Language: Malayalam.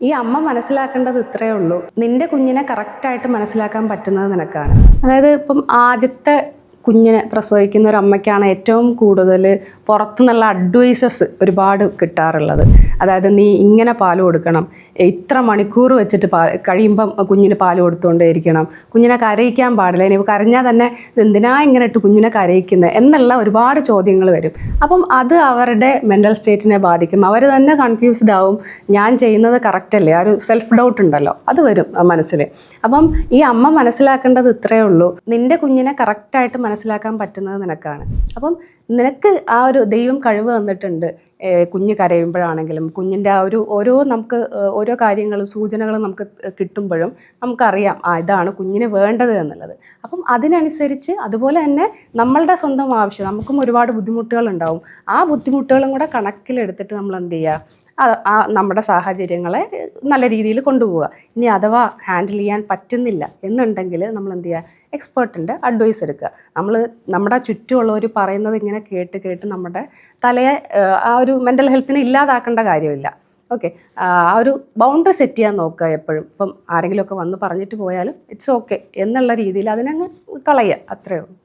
ഈ അമ്മ മനസ്സിലാക്കേണ്ടത് ഇത്രയേ ഉള്ളൂ. നിന്റെ കുഞ്ഞിനെ കറക്റ്റായിട്ട് മനസ്സിലാക്കാൻ പറ്റുന്നത് നിനക്കാണ്. അതായത് ഇപ്പം ആദ്യത്തെ കുഞ്ഞിനെ പ്രസവിക്കുന്ന ഒരു അമ്മയ്ക്കാണ് ഏറ്റവും കൂടുതൽ പുറത്തുനിന്നുള്ള അഡ്വൈസസ് ഒരുപാട് കിട്ടാറുള്ളത്. അതായത് നീ ഇങ്ങനെ പാൽ കൊടുക്കണം, ഇത്ര മണിക്കൂർ വെച്ചിട്ട് കഴിയുമ്പം കുഞ്ഞിന് പാൽ കൊടുത്തുകൊണ്ടേയിരിക്കണം, കുഞ്ഞിനെ കരയിക്കാൻ പാടില്ല, ഇനി കരഞ്ഞാൽ തന്നെ എന്തിനാ ഇങ്ങനെ ഇട്ട് കുഞ്ഞിനെ കരയിക്കുന്നത് എന്നുള്ള ഒരുപാട് ചോദ്യങ്ങൾ വരും. അപ്പം അത് അവരുടെ മെൻ്റൽ സ്റ്റേറ്റിനെ ബാധിക്കും. അവർ തന്നെ കൺഫ്യൂസ്ഡ് ആവും, ഞാൻ ചെയ്യുന്നത് കറക്റ്റ് അല്ലേ, ആ ഒരു സെൽഫ് ഡൗട്ട് ഉണ്ടല്ലോ, അത് വരും മനസ്സിൽ. അപ്പം ഈ അമ്മ മനസ്സിലാക്കേണ്ടത് ഇത്രയേ ഉള്ളൂ, നിന്റെ കുഞ്ഞിനെ കറക്റ്റായിട്ട് മനസ്സിലാക്കാൻ പറ്റുന്നത് നിനക്കാണ്. അപ്പം നിനക്ക് ആ ഒരു ദൈവം കഴിവ് തന്നിട്ടുണ്ട്. കുഞ്ഞ് കരയുമ്പോഴാണെങ്കിലും കുഞ്ഞിൻ്റെ ആ ഒരു നമുക്ക് ഓരോ കാര്യങ്ങളും സൂചനകളും നമുക്ക് കിട്ടുമ്പോഴും നമുക്കറിയാം ഇതാണ് കുഞ്ഞിന് വേണ്ടത് എന്നുള്ളത്. അപ്പം അതിനനുസരിച്ച് അതുപോലെ തന്നെ നമ്മളുടെ സ്വന്തം ആവശ്യം, നമുക്കും ഒരുപാട് ബുദ്ധിമുട്ടുകളുണ്ടാവും. ആ ബുദ്ധിമുട്ടുകളും കൂടെ കണക്കിലെടുത്തിട്ട് നമ്മൾ എന്ത് ചെയ്യുക, നമ്മുടെ സാഹചര്യങ്ങളെ നല്ല രീതിയിൽ കൊണ്ടുപോവുക. ഇനി അഥവാ ഹാൻഡിൽ ചെയ്യാൻ പറ്റുന്നില്ല എന്നുണ്ടെങ്കിൽ നമ്മൾ എന്ത് ചെയ്യുക, എക്സ്പേർട്ടിൻ്റെ അഡ്വൈസ് എടുക്കുക. നമ്മുടെ ചുറ്റുമുള്ളവർ പറയുന്നത് ഇങ്ങനെ കേട്ട് നമ്മുടെ തലയെ ആ ഒരു മെൻ്റൽ ഹെൽത്തിനെ ഇല്ലാതാക്കേണ്ട കാര്യമില്ല. ഓക്കെ, ആ ഒരു ബൗണ്ടറി സെറ്റ് ചെയ്യാൻ നോക്കുക എപ്പോഴും. ഇപ്പം ആരെങ്കിലുമൊക്കെ വന്ന് പറഞ്ഞിട്ട് പോയാലും ഇറ്റ്സ് ഓക്കെ എന്നുള്ള രീതിയിൽ അതിനങ്ങ് കളയുക, അത്രയേ ഉള്ളൂ.